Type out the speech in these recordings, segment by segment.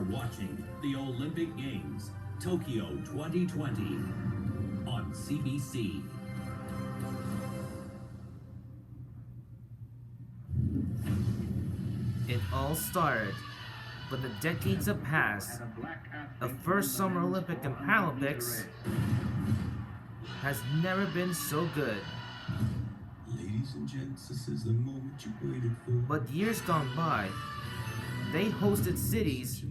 are watching the Olympic Games, Tokyo 2020 on CBC. It all started when the decades have passed. The first Summer Olympic and Paralympics has never been so good. Ladies and gents, this is the moment you waited for. But years gone by, they hosted cities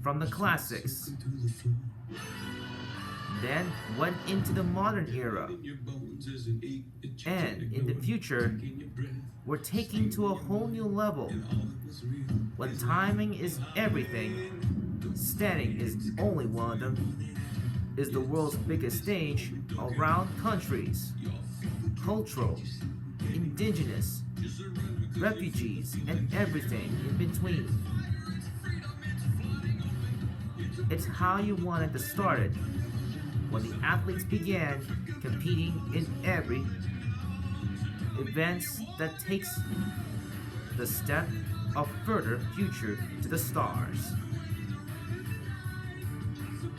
from the classics, then went into the modern era, and in the future, we're taking to a whole new level. When timing is everything, standing is only one of them, is the world's biggest stage around countries, cultural, indigenous, refugees, and everything in between. It's how you wanted to start it when the athletes began competing in every events that takes the step of further future to the stars.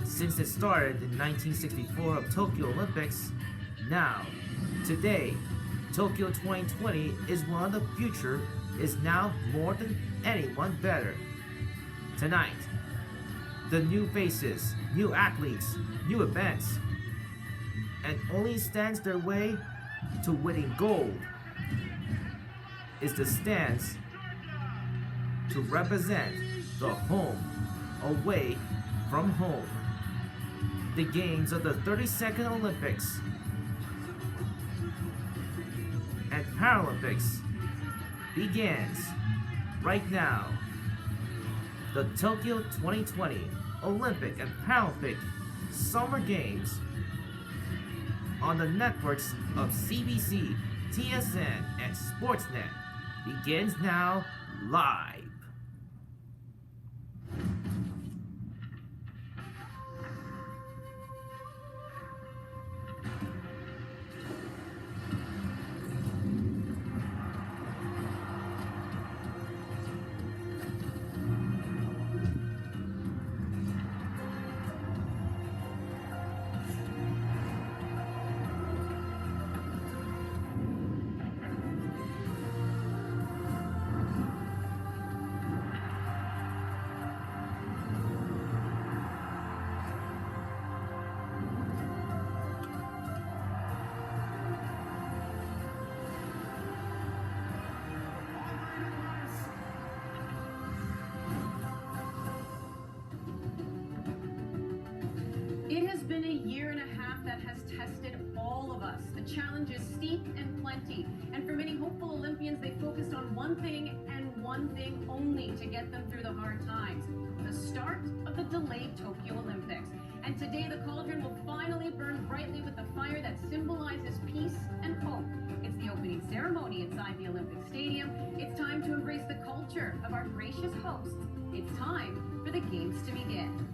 Since it started in 1964 of Tokyo Olympics, now, today, Tokyo 2020 is one of the future is now more than anyone better. Tonight, the new faces, new athletes, new events, and only stands their way to winning gold is the stance to represent the home away from home. The games of the 32nd Olympics and Paralympics begins right now. The Tokyo 2020 Olympic and Paralympic Summer Games on the networks of CBC, TSN, and Sportsnet begins now live. It has been a year and a half that has tested all of us. The challenge is steep and plenty. And for many hopeful Olympians, they focused on one thing and one thing only to get them through the hard times: the start of the delayed Tokyo Olympics. And today, the cauldron will finally burn brightly with the fire that symbolizes peace and hope. It's the opening ceremony inside the Olympic Stadium. It's time to embrace the culture of our gracious hosts. It's time for the games to begin.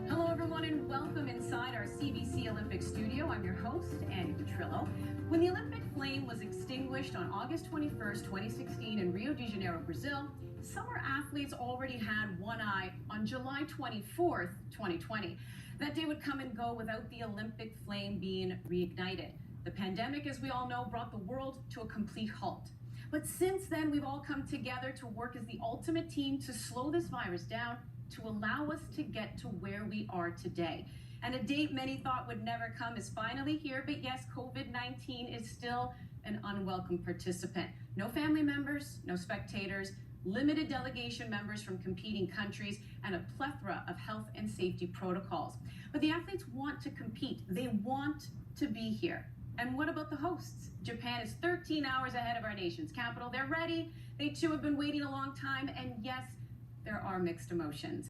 Hello, everyone, and welcome inside our CBC Olympic studio. I'm your host, Annie Petrillo. When the Olympic flame was extinguished on August 21st, 2016 in Rio de Janeiro, Brazil, summer athletes already had one eye on July 24th, 2020. That day would come and go without the Olympic flame being reignited. The pandemic, as we all know, brought the world to a complete halt. But since then, we've all come together to work as the ultimate team to slow this virus down, to allow us to get to where we are today. And a date many thought would never come is finally here, but yes, COVID-19 is still an unwelcome participant. No family members, no spectators, limited delegation members from competing countries, and a plethora of health and safety protocols. But the athletes want to compete. They want to be here. And what about the hosts? Japan is 13 hours ahead of our nation's capital. They're ready. They too have been waiting a long time, and yes, there are mixed emotions.